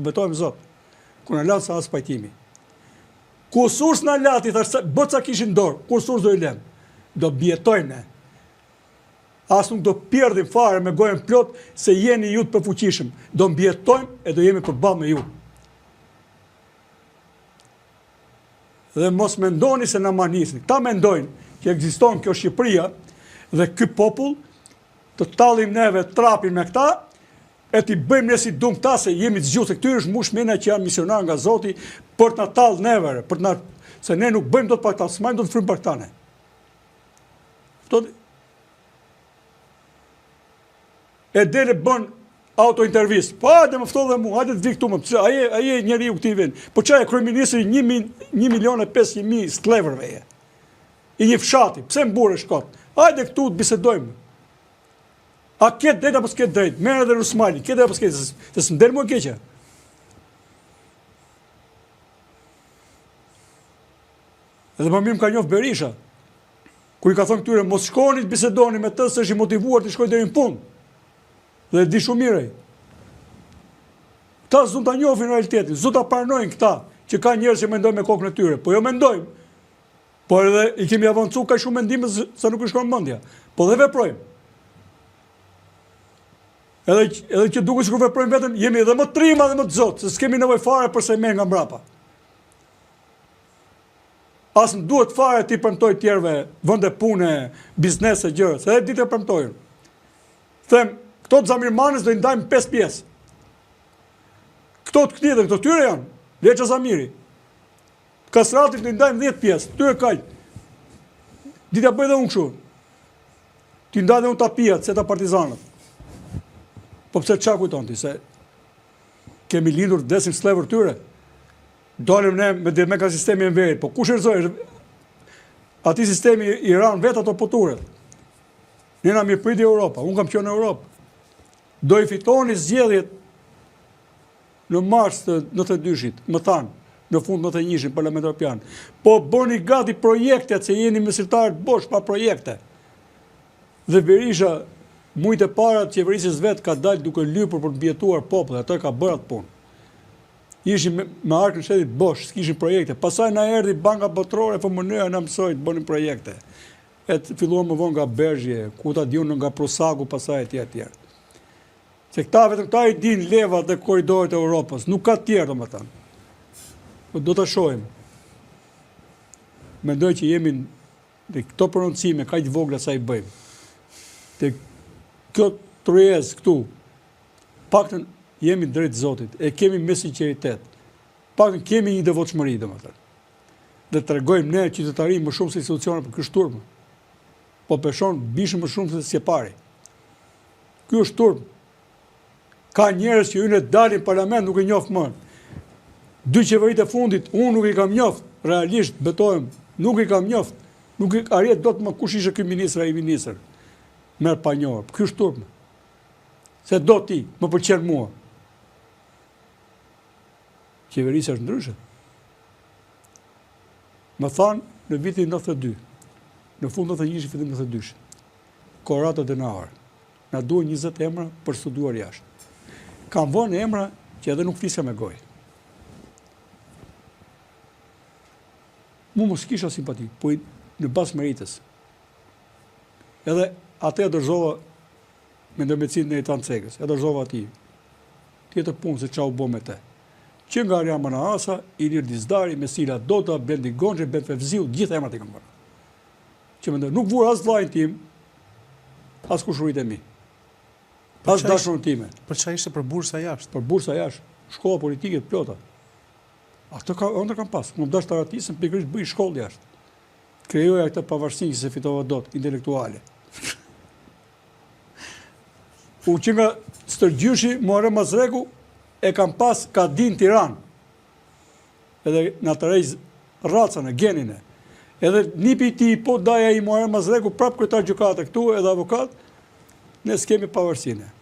betojmë Zot. Kur na latë sa as pajtimi. Kur surs na lati, thash, bëca kishin dorë, kur surs do i lem. Do bjetojmë ne. As nuk do pjerdim fare me gojën plot se jeni ju të përfuqishëm. Do mbjetojmë e do jemi përballë me ju. Dhe mos mendoni se na manisin. Ta mendojnë që ekziston kjo Shqipëria dhe ky popull të tallim neve trapin me këta e t'i bëjmë ne si dum këta se jemi të zgjuar se këtyre është mushmena që janë misionar nga Zoti për të na tallë neve, për të na se ne nuk bëjmë dot pa këta, s'majm dot të frymë për këta ne. E dele bën auto-intervist. Po, hajde më fto dhe mu, hajde të vi këtu më. Aje njeriu këti vend. Po çaj kryeministri 1.500.000 skleverve je. I një fshati. Pse mbure shkot? Hajde këtu të bisedojmë. A ketë drejt apo s'ket drejt? Merë edhe Rusmali, ketë apo s'ket? Se s'mder më keqe. Edhe më mirë më ka njoft Berisha. Kur i ka thonë këtyre mos shkoni të bisedoni me të se është i motivuar të shkojë deri në fund. Dhe di shumë mirë. Këta zun ta njohin realitetin, zun ta pranojnë këta që ka njerëz që mendojnë me kokën e tyre. Po jo mendojmë. Po edhe i kemi avancuar kaq shumë mendime sa nuk i shkon mendja. Po dhe veprojmë. Edhe që duket sikur veprojmë vetëm, jemi edhe më trima dhe më të zot, se s'kemi nevojë fare për se merr nga mbrapa. As në duhet fare ti premtoj tjerëve vende pune, biznese, gjëra, se edhe ditë e premtojnë. Them, këto të Zamirmanës do i ndajmë 5 pjesë. Këto të këtij dhe këto tyre janë, Leça Zamiri. Kasratit do i ndajmë 10 pjesë, tyre kaq. Dita bëj dhe unë kështu. Ti ndaj dhe unë tapijat, se ta partizanët. Po pse çka kujton ti se kemi lindur desin slevër tyre? Dolim ne me ka sistemi e verit, po kush erzoi? Ati sistemi Iran vet ato poturet. Ne na mirë priti Europa, unë kam qenë në Europë. Do i fitoni zgjedhjet në mars të 92-shit, më thanë, në fund 91-shin Parlament Evropian. Po bëni gati projektet se jeni mesirtarë bosh pa projekte. Dhe Berisha mujtë e para të qeverisës vetë ka dalë duke lypur për të mbjetuar popullin, atë ka bërë atë punë. Ishin me arkën shtetit bosh, s'kishin projekte. Pastaj na erdhi Banka Botërore, FMN na mësoi të bënin projekte. Filluam më vonë nga Bergje, ku ta diun nga Prusaku, pastaj etj. Se vetëm këta i din levat dhe korridoret e Europës, nuk ka tjerë domethënë. Do ta shohim. Mendoj që jemi në këto prononcime kaq të vogla sa i bëjmë. Te kjo tryez këtu, paktën jemi drejt Zotit, e kemi me sinqeritet. Paktën kemi një devotshmëri domethënë. Dhe tregojmë ne qytetarin më shumë se institucionet për ky shturm. Po peshon bishëm më shumë se si e pari. Ky është shturm. Ka njerëz që hyn dalin në parlament nuk e njoh më. 2 qeveritë e fundit unë nuk i kam njoft, realisht betojmë, nuk i kam njoft. Nuk i arrit dot më kush ishte ky ministër ai ministër. Merr pa njohur. Ky është shturm. Se do ti, më pëlqen mua. Qeverisja është ndryshe. Më thanë në vitin 92, në fund 91, fillim 92, Korrado Denauer, na duhen 20 emra për studuar jashtë. Kam vënë emra që edhe nuk flisja me gojë. Mu mos kisha simpati, po në bazë meritës. Edhe atë e dorëzova me ndërmjetësinë e Tan Cekës, e dorëzova atij. Tjetër punë se çau bë me te. Që nga Arja Manarasa, Ilir Dizdari, Mesila Dota, Blendi Gonxhe, Ben Fevziu, gjithë emrat i kam bërë. Që mendoj, nuk vura as vllajin tim, as kushërit e mi. As dashurin time. Për çfarë ishte për bursa jashtë? Për bursa jashtë, shkolla politike të plota. Ato kam pas, më dash të ratisën, pikërisht bëj shkollë jashtë. Krijoja këtë pavarësinë që se fitova dot, intelektuale. U që nga Stërgjyshi, Muharrem Mazreku, e kam pas ka din Tiranë. Edhe në të rejz racën e genin e. Edhe nipi ti po daja i Muharrem Mazreku, prapë kryetar gjykate këtu edhe avokat, ne s'kemi pavarësinë.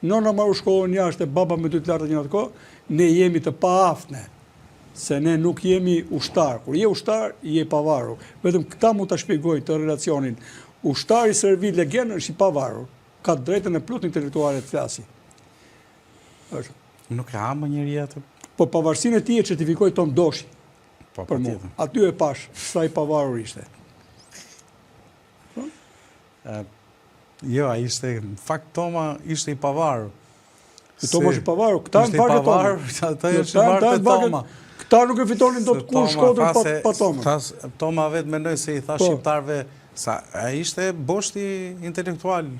Nona marru shkollën jashtë e baba me 2 të lartë një atë kohë, ne jemi të paaftne, se ne nuk jemi ushtar. Kur je ushtar, je pavarur. Vetëm këta mund ta shpjegojnë të relacionin. Ushtari servil legjen është i pavarur. Ka drejtën e plot intelektuale të flasi. Nuk e hamë njëri atë. Po pavarësinë e tij e certifikoi Tom Doshi. Po, Për mua. Aty e pash sa i pavarur ishte. Jo, ishte, në fakt Toma ishte i pavarur. Toma është i pavarur, këta në vargë Toma. Ata është i vargë Toma. Këta nuk e fitonin do të kur Shkodrën pa Toma. Toma vetë mendoj se i tha shqiptarve, sa a ishte boshti intelektual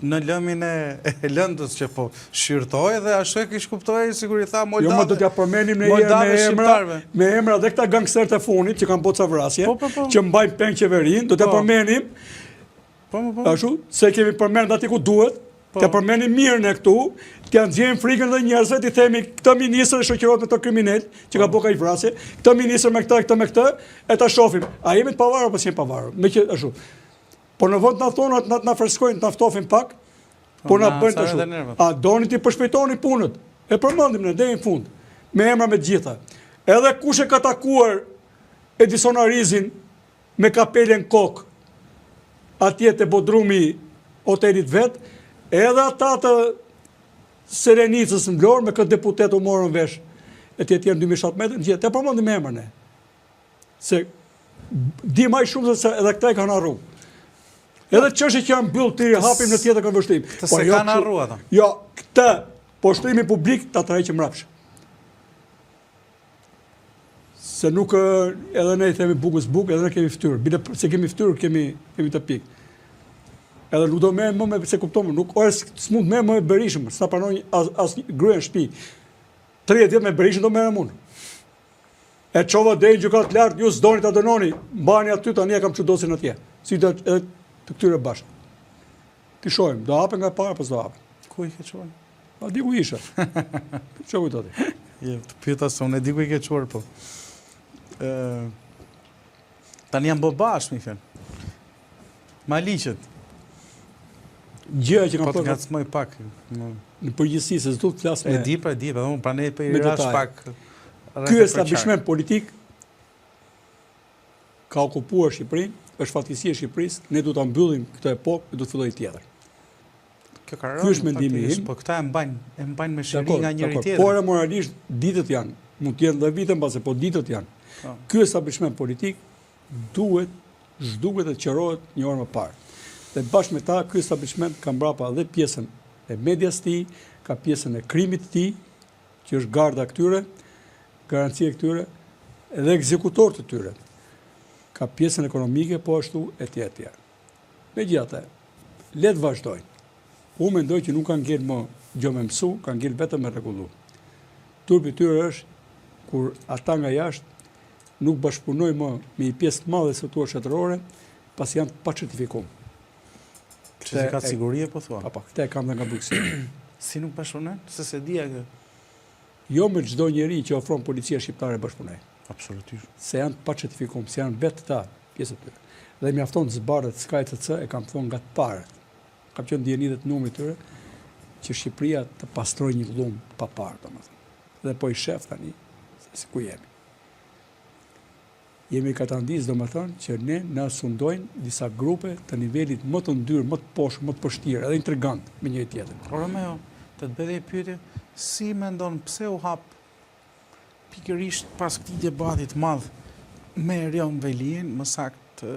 në lëmin e Lëndës që po shqyrtoi dhe ashtu e kish kuptoi sigur i tha Moldavë. Jo, më do t'ja përmendim me emra dhe këta gangsterët e funit që kanë boca vrasje, që mbajnë peng qeverinë, do t'ja përmendim. Ashtu, se kemi përmend aty ku duhet, t'ja përmendim mirën e këtu, t'ja nxjerrim frikën dhe njerëzve, t'i themi këtë ministër shoqërohet me të kriminal që ka bërë kaq vrasje, këtë ministër me këtë, e ta shohim. A jemi të pavarur apo s'jemi pavarur? Meqë ashtu. Po në vend na thonë, na freskojnë, na ftofin pak, po na bëjnë të ashtu. A doni ti përshpejtoni punët? E përmendim ne deri në fund, me emra me të gjitha. Edhe kush e ka takuar Edison Arizin me kapelen kokë, atje te bodrumi hotelit vet, edhe ata të Serenicës në Vlorë me këtë deputet u morën vesh, e tjetër në 2017, në gjithë, te përmendim me emrin e. Se di më shumë se edhe këta e kanë harruar. Edhe çështje që janë mbyll ti hapim në tjetër këndvështrim. Po jo kanë harruar ata. Jo, këtë poshtrimi publik ta tërheqim mbrapsht. Se nuk edhe ne i themi bukës bukë, edhe ne kemi fytyrë. Bile se kemi fytyrë, kemi të pikë. Edhe nuk do merrem më me se kupton, nuk s'mund merrem më me Berishën, s'na pranon as gruaja në shtëpi. 30 vjet me Berishën do merrem unë. E çova deri në gjykatë lart, ju s'doni ta dënoni, mbani aty tani e kam çudosin atje. Si do edhe të këtyre bashkë. Ti shohim, do hapen nga para, pas do hapen. Ku i ke çuar? A di ku isha? Ço kujtoti? Je, të pyeta se unë e di ku i ke çuar po. Tani janë bë bashkë, mi thën. Maliqet. Gjëja që Po kam të ngacmoj pak. në përgjithësi se s'do të flas me. E di, edhe unë pranej për i rash pak. Ky establishment politik ka okupuar Shqipërinë, është fatkeqësia e Shqipërisë, ne duhet ta mbyllim këtë epokë, duhet të fillojë tjetër. Ky është mendimi im. Po këta e mbajnë me shëri nga njëri tjetër. Por moralisht ditët janë, mund të jenë dhe vite mbase, po ditët janë. Ky establishment politik zhduket të qërohet një orë më parë. Dhe bashkë me ta, ky establishment ka mbrapa dhe pjesën e medias të tij, ka pjesën e krimit të tij, që është garda këtyre, garancia e këtyre, edhe ekzekutor të tyre. Ka pjesën ekonomike, po ashtu etj. etj. Megjithatë, le të vazhdojnë. Unë mendoj që nuk kanë ngel më gjë me mësu, kanë ngel vetëm me rregullu. Turpi tyre është kur ata nga jashtë nuk bashkëpunojnë më me një pjesë të madhe së tuaj shtetërore, pasi janë pa certifikuar. Që ka sigurie, po thua? Po, këtë e kam dhe nga Brukseli. Si nuk bashkëpunon? Se se dia kë. Jo me çdo njeri që ofron policia shqiptare bashkëpunoj. Absolutisht. Se janë pa certifikuar, se janë vetë ta pjesë të tyre. Dhe mjafton zbardhët SKCC e kam thonë nga të parët. Kam qenë dieni dhe të numrit tyre që Shqipëria të pastrojë një vllum pa parë, domethënë. Dhe po i shef tani se ku jemi. Jemi katandis, domethënë, që ne na sundojnë disa grupe të nivelit më të ndyrë, më të poshtë, më të përshtirë, edhe intrigant me njëri tjetrin. Romeo, të bëj një pyetje, si mendon pse u hap pikërisht pas këtij debati të madh me Erion Velin, më saktë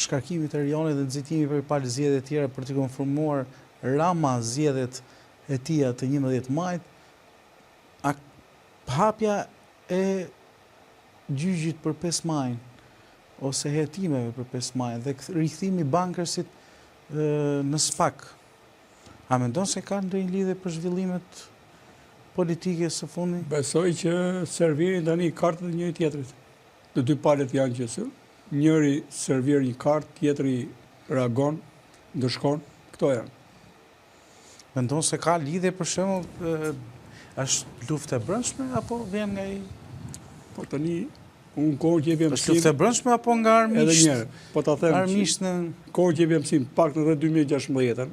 shkarkimit të Erionit dhe nxitimit përpara zgjedhjeve të tjera për të konfirmuar Rama zgjedhjet e tij të 11 majit, hapja e gjyqit për 5 majin, ose hetimeve për 5 majin, dhe rikthimi bankersit në SPAK. A mendon se ka ndonjë lidhje për zhvillimet politike së fundi? Besoj që servirin tani kartët e njëri tjetrit. Të dy palët janë që njëri servir një kartë, tjetri reagon, ndëshkon, këto janë. Mendon se ka lidhje për shembull është luftë e brendshme apo vjen nga i Po tani unë kohën që jemi mësim. Është luftë e brendshme apo nga armiqt? Edhe një herë, po ta them. Armiqt në kohën që jemi mësim, pak në 2016-ën.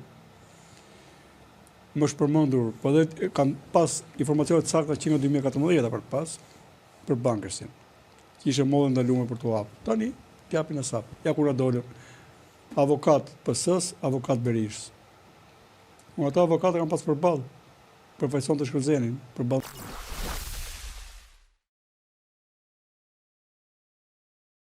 Më është përmendur, po dhe kam pas informacione të sakta që nga 2014 për pas për bankersin. Që ishte mollë ndaluar për të hapur. Tani t'japin asap. Ja kur dolën avokat PS-s, avokat Berishës. Unë ata avokatë kam pas përballë. përfaqëson të Shkëllëzenin për